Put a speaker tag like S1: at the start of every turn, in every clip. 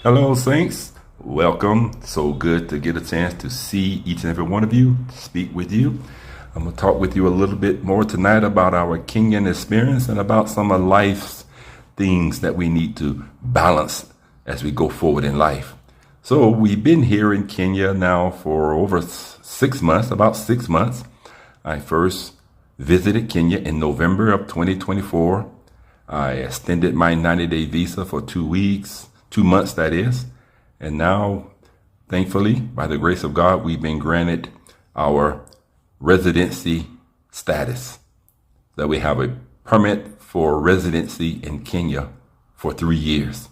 S1: Hello, Saints. Welcome. So good to get a chance to see each and every one of you, speak with you. I'm going to talk with you a little bit more tonight about our Kenyan experience and about some of life's things that we need to balance as we go forward in life. So we've been here in Kenya now for over 6 months, about 6 months. I first visited Kenya in November of 2024. I extended my 90-day visa for 2 weeks, 2 months that is. And now, thankfully, by the grace of God, we've been granted our residency status. That we have a permit for residency in Kenya for 3 years.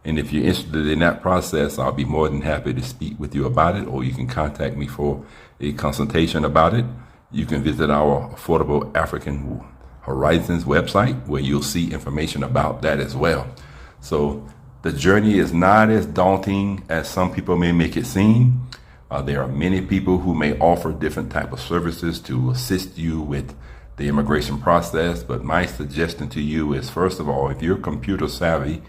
S1: And if you're interested in that process, I'll be more than happy to speak with you about it, or you can contact me for a consultation about it. You can visit our Affordable African Horizons website where you'll see information about that as well. So the journey is not as daunting as some people may make it seem. There are many people who may offer different type of services to assist you with the immigration process. But my suggestion to you is, first of all, if you're computer savvy,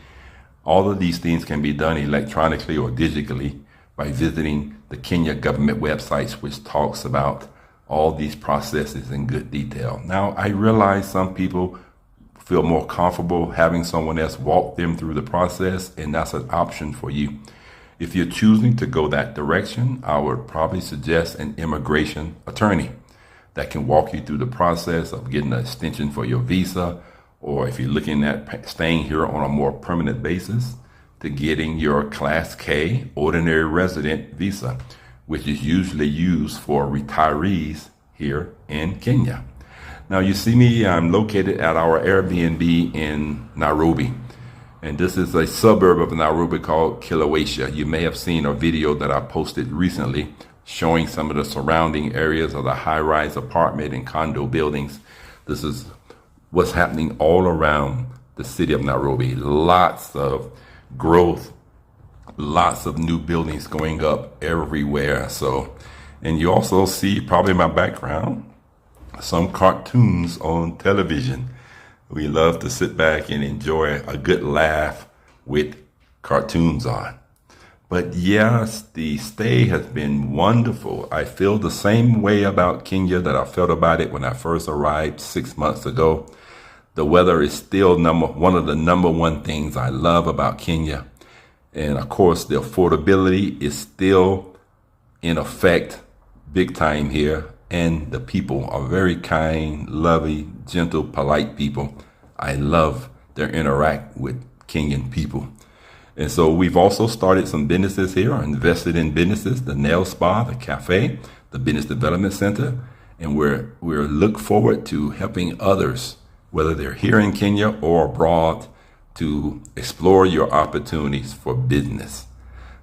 S1: all of these things can be done electronically or digitally by visiting the Kenya government websites, which talks about all these processes in good detail. Now, I realize some people feel more comfortable having someone else walk them through the process, and that's an option for you. If you're choosing to go that direction, I would probably suggest an immigration attorney that can walk you through the process of getting an extension for your visa, or if you're looking at staying here on a more permanent basis, to getting your Class K ordinary resident visa, which is usually used for retirees here in Kenya. Now you see me, I'm located at our Airbnb in Nairobi. And this is a suburb of Nairobi called Kilauea. You may have seen a video that I posted recently showing some of the surrounding areas of the high-rise apartment and condo buildings. This is what's happening all around the city of Nairobi. Lots of growth, lots of new buildings going up everywhere. So, and you also see probably in my background, some cartoons on television. We love to sit back and enjoy a good laugh with cartoons on. But yes, the stay has been wonderful. I feel the same way about Kenya that I felt about it when I first arrived 6 months ago. The weather is still one of the number one things I love about Kenya. And of course, the affordability is still in effect big time here. And the people are very kind, loving, gentle, polite people. I love their interact with Kenyan people. And so we've also started some businesses here, invested in businesses, the nail spa, the cafe, the business development center. And we're look forward to helping others, whether they're here in Kenya or abroad, to explore your opportunities for business.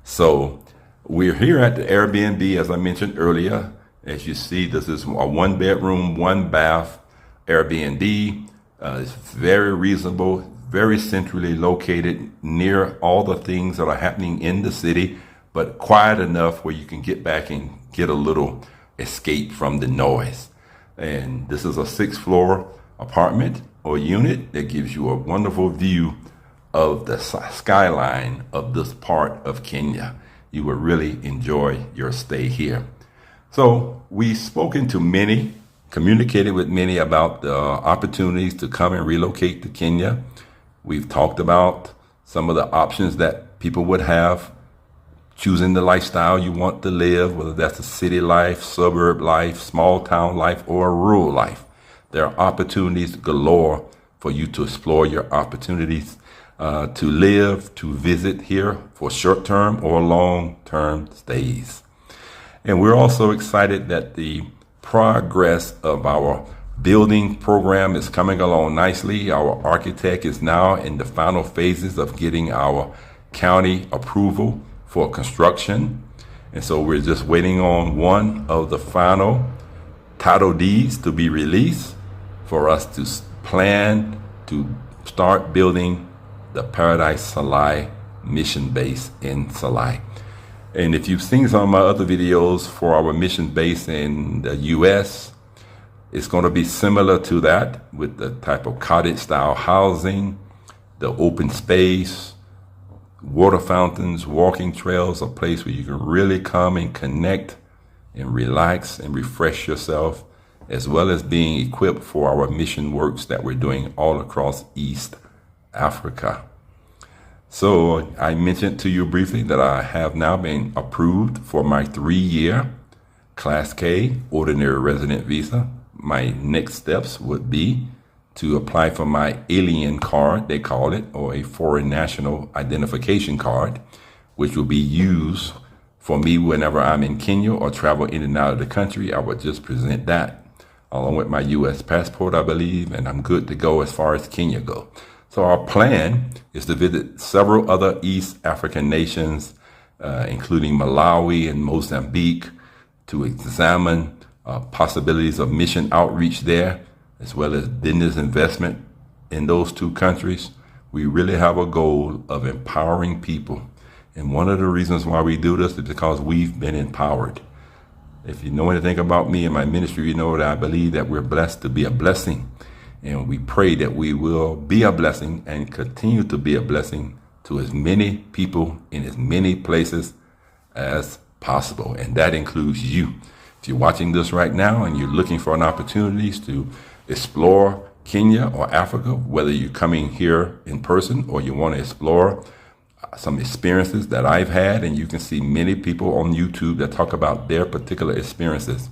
S1: So we're here at the Airbnb, as I mentioned earlier. As you see, this is a 1-bedroom, 1-bath Airbnb. It's very reasonable, very centrally located near all the things that are happening in the city, but quiet enough where you can get back and get a little escape from the noise. And this is a 6th-floor apartment or unit that gives you a wonderful view of the skyline of this part of Kenya. You will really enjoy your stay here. So we've spoken to many, communicated with many about the opportunities to come and relocate to Kenya. We've talked about some of the options that people would have, choosing the lifestyle you want to live, whether that's a city life, suburb life, small town life, or a rural life. There are opportunities galore for you to explore your opportunities to live, to visit here for short-term or long-term stays. And we're also excited that the progress of our building program is coming along nicely. Our architect is now in the final phases of getting our county approval for construction. And so we're just waiting on one of the final title deeds to be released for us to plan to start building the Paradise Salai mission base in Salai. And if you've seen some of my other videos for our mission base in the U.S., it's going to be similar to that with the type of cottage style housing, the open space, water fountains, walking trails, a place where you can really come and connect and relax and refresh yourself, as well as being equipped for our mission works that we're doing all across East Africa. So I mentioned to you briefly that I have now been approved for my 3-year Class K ordinary resident visa. My next steps would be to apply for my alien card, they call it, or a foreign national identification card, which will be used for me whenever I'm in Kenya or travel in and out of the country. I would just present that along with my U.S. passport, I believe, and I'm good to go as far as Kenya go. So our plan is to visit several other East African nations, including Malawi and Mozambique, to examine possibilities of mission outreach there, as well as business investment in those two countries. We really have a goal of empowering people. And one of the reasons why we do this is because we've been empowered. If you know anything about me and my ministry, you know that I believe that we're blessed to be a blessing. And we pray that we will be a blessing and continue to be a blessing to as many people in as many places as possible. And that includes you. If you're watching this right now and you're looking for an opportunities to explore Kenya or Africa, whether you're coming here in person or you want to explore some experiences that I've had, and you can see many people on YouTube that talk about their particular experiences.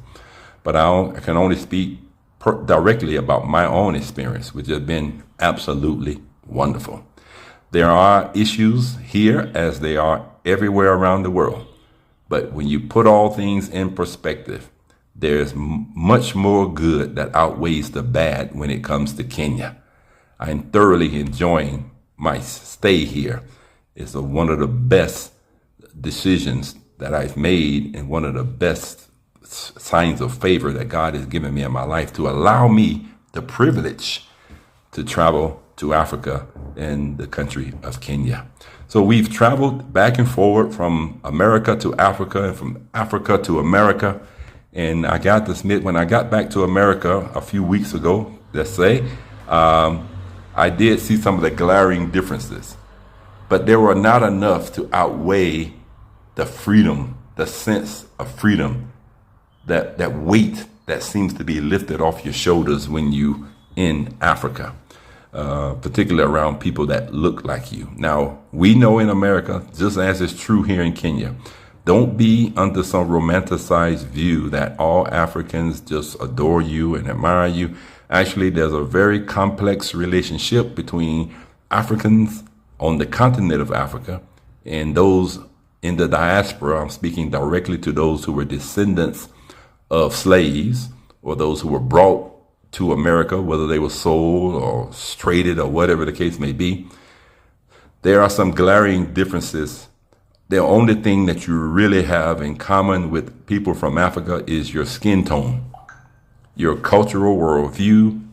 S1: But I can only speak directly about my own experience, which has been absolutely wonderful. There are issues here as they are everywhere around the world. But when you put all things in perspective, there's much more good that outweighs the bad when it comes to Kenya. I'm thoroughly enjoying my stay here. It's one of the best decisions that I've made and one of the best signs of favor that God has given me in my life to allow me the privilege to travel to Africa and the country of Kenya. So we've traveled back and forward from America to Africa and from Africa to America. And I got to admit, when I got back to America a few weeks ago, let's say, I did see some of the glaring differences. But there were not enough to outweigh the freedom, the sense of freedom, that weight that seems to be lifted off your shoulders when you in Africa, particularly around people that look like you. Now, we know in America, just as is true here in Kenya, don't be under some romanticized view that all Africans just adore you and admire you. Actually, there's a very complex relationship between Africans on the continent of Africa and those in the diaspora. I'm speaking directly to those who were descendants of slaves or those who were brought to America, whether they were sold or traded or whatever the case may be. There are some glaring differences. The only thing that you really have in common with people from Africa is your skin tone, your cultural worldview,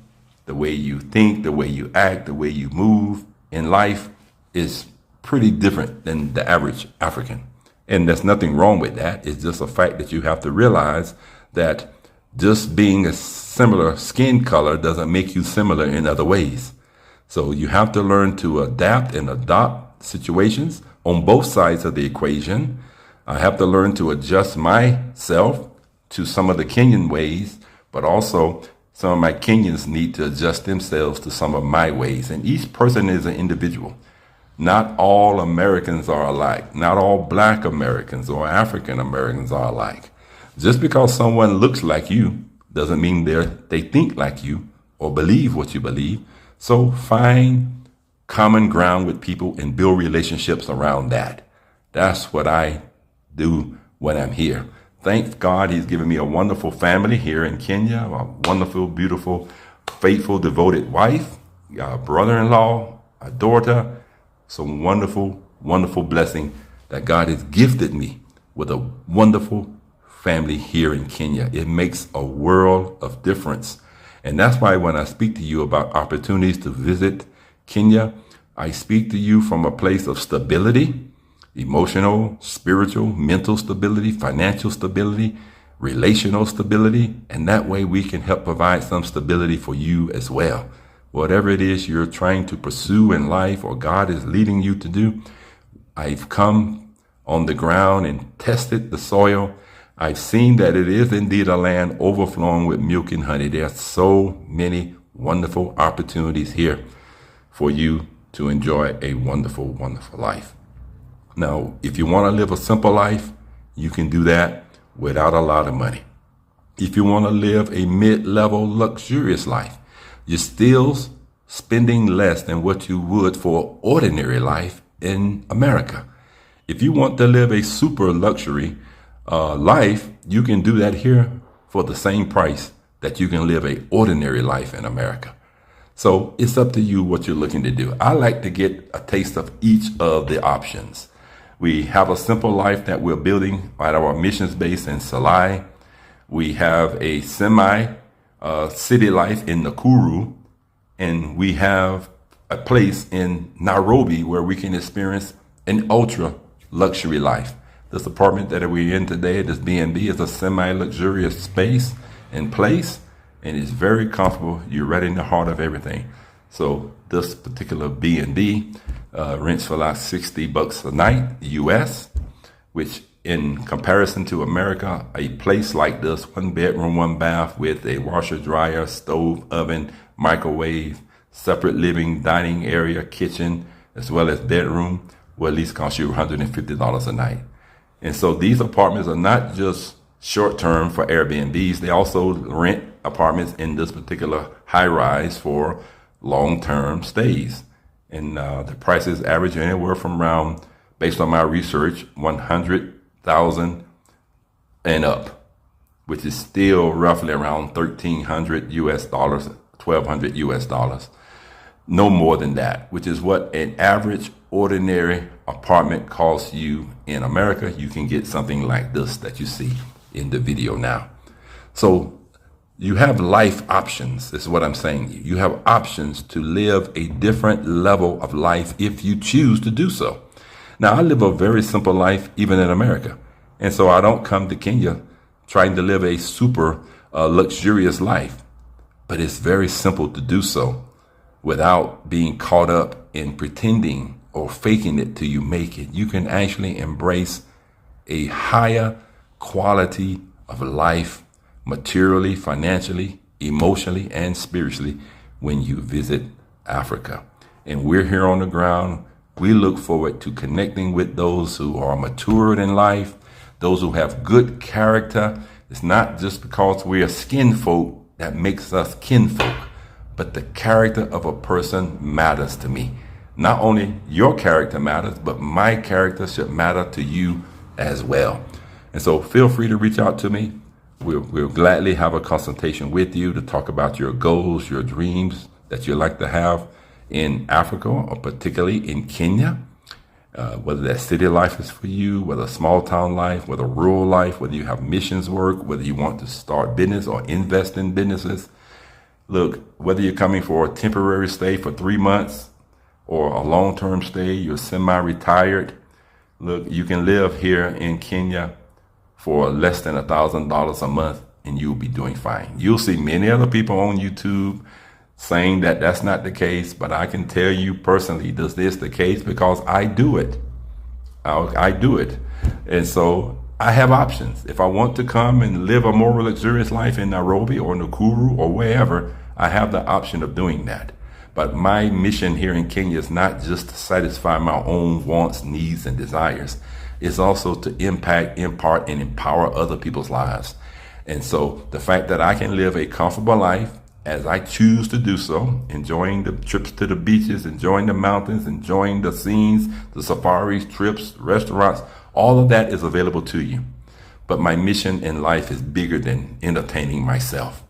S1: the way you think, the way you act, the way you move in life is pretty different than the average African. And there's nothing wrong with that. It's just a fact that you have to realize that just being a similar skin color doesn't make you similar in other ways. So you have to learn to adapt and adopt situations on both sides of the equation. I have to learn to adjust myself to some of the Kenyan ways, but also some of my Kenyans need to adjust themselves to some of my ways. And each person is an individual. Not all Americans are alike. Not all Black Americans or African Americans are alike. Just because someone looks like you doesn't mean they think like you or believe what you believe. So find common ground with people and build relationships around that. That's what I do when I'm here. Thank God he's given me a wonderful family here in Kenya, a wonderful, beautiful, faithful, devoted wife, a brother-in-law, a daughter. Some wonderful, wonderful blessing that God has gifted me with a wonderful family here in Kenya. It makes a world of difference. And that's why when I speak to you about opportunities to visit Kenya, I speak to you from a place of stability, emotional, spiritual, mental stability, financial stability, relational stability. And that way we can help provide some stability for you as well. Whatever it is you're trying to pursue in life or God is leading you to do, I've come on the ground and tested the soil. I've seen that it is indeed a land overflowing with milk and honey. There are so many wonderful opportunities here for you to enjoy a wonderful, wonderful life. Now, if you want to live a simple life, you can do that without a lot of money. If you want to live a mid-level luxurious life, you're still spending less than what you would for ordinary life in America. If you want to live a super luxury life, you can do that here for the same price that you can live a ordinary life in America. So it's up to you what you're looking to do. I like to get a taste of each of the options. We have a simple life that we're building at our missions base in Salai. We have a city life in Nakuru, and we have a place in Nairobi where we can experience an ultra luxury life. This apartment that we're in today, this B&B, is a semi-luxurious space and place, and it's very comfortable. You're right in the heart of everything. So this particular B&B rents for like $60 a night US, which in comparison to America, a place like this, 1 bedroom, 1 bath with a washer, dryer, stove, oven, microwave, separate living, dining area, kitchen, as well as bedroom, will at least cost you $150 a night. And so these apartments are not just short-term for Airbnbs. They also rent apartments in this particular high-rise for long-term stays. And the prices average anywhere from around, based on my research, $100,000 and up, which is still roughly around $1,300 US dollars, $1,200 US dollars. No more than that, which is what an average ordinary apartment costs you in America. You can get something like this that you see in the video now. So you have life options, is what I'm saying. You have options to live a different level of life if you choose to do so. Now, I live a very simple life even in America. And so I don't come to Kenya trying to live a super luxurious life. But it's very simple to do so without being caught up in pretending or faking it till you make it. You can actually embrace a higher quality of life materially, financially, emotionally, and spiritually when you visit Africa. And we're here on the ground. We look forward to connecting with those who are matured in life, those who have good character. It's not just because we are skin folk that makes us kinfolk, but the character of a person matters to me. Not only your character matters, but my character should matter to you as well. And so feel free to reach out to me. We'll gladly have a consultation with you to talk about your goals, your dreams that you'd like to have in Africa, or particularly in Kenya, whether that city life is for you, whether small town life, whether rural life, whether you have missions work, whether you want to start business or invest in businesses. Look, whether you're coming for a temporary stay for 3 months or a long-term stay, you're semi-retired. Look, you can live here in Kenya for less than $1,000 a month and you'll be doing fine. You'll see many other people on YouTube saying that that's not the case, but I can tell you personally, this is the case because I do it. I do it. And so I have options. If I want to come and live a more luxurious life in Nairobi or Nakuru or wherever, I have the option of doing that. But my mission here in Kenya is not just to satisfy my own wants, needs, and desires. It's also to impact, impart, and empower other people's lives. And so the fact that I can live a comfortable life as I choose to do so, enjoying the trips to the beaches, enjoying the mountains, enjoying the scenes, the safaris, trips, restaurants, all of that is available to you. But my mission in life is bigger than entertaining myself.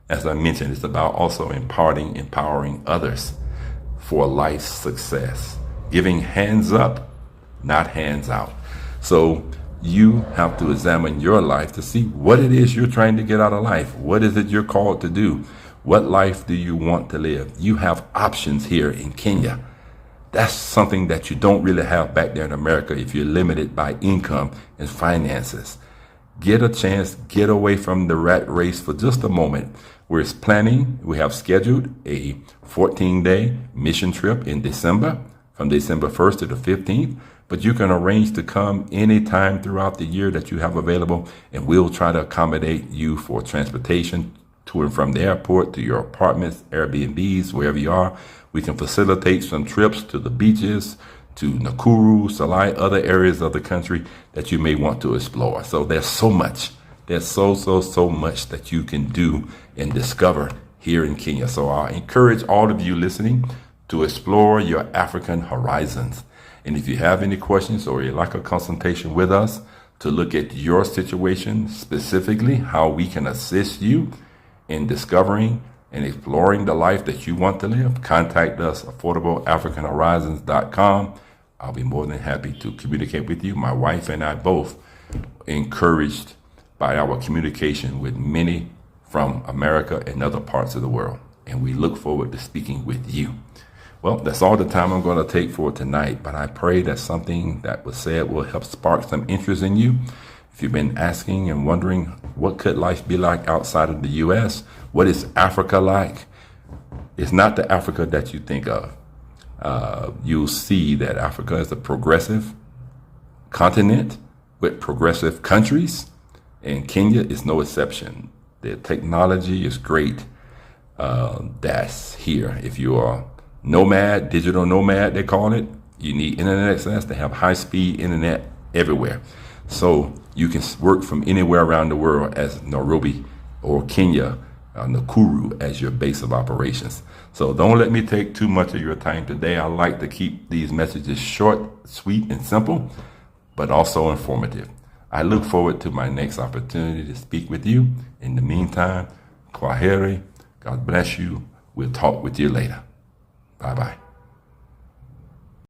S1: As I mentioned, it's about also empowering others for life's success, giving hands up, not hands out. So you have to examine your life to see what it is you're trying to get out of life. What is it you're called to do? What life do you want to live? You have options here in Kenya. That's something that you don't really have back there in America if you're limited by income and finances. Get a chance, get away from the rat race for just a moment. We have scheduled a 14-day mission trip in December, from December 1st to the 15th. But you can arrange to come anytime throughout the year that you have available, and we'll try to accommodate you for transportation to and from the airport to your apartments, Airbnbs, wherever you are. We can facilitate some trips to the beaches, to Nakuru, Salai, other areas of the country that you may want to explore. So there's so much. There's so much that you can do and discover here in Kenya. So I encourage all of you listening to explore your African horizons. And if you have any questions or you'd like a consultation with us to look at your situation specifically, how we can assist you in discovering and exploring the life that you want to live, contact us, affordableafricanhorizons.com. I'll be more than happy to communicate with you. My wife and I both encouraged by our communication with many from America and other parts of the world. And we look forward to speaking with you. Well, that's all the time I'm going to take for tonight, but I pray that something that was said will help spark some interest in you. If you've been asking and wondering, what could life be like outside of the U.S.? What is Africa like? It's not the Africa that you think of. You'll see that Africa is a progressive continent with progressive countries, and Kenya is no exception. The technology is great. That's here. If you are nomad, digital nomad, they call it, you need internet access to have high-speed internet everywhere. So you can work from anywhere around the world as Nairobi or Kenya, Nakuru as your base of operations. So don't let me take too much of your time today. I like to keep these messages short, sweet, and simple, but also informative. I look forward to my next opportunity to speak with you. In the meantime, kwaheri, God bless you. We'll talk with you later. Bye-bye.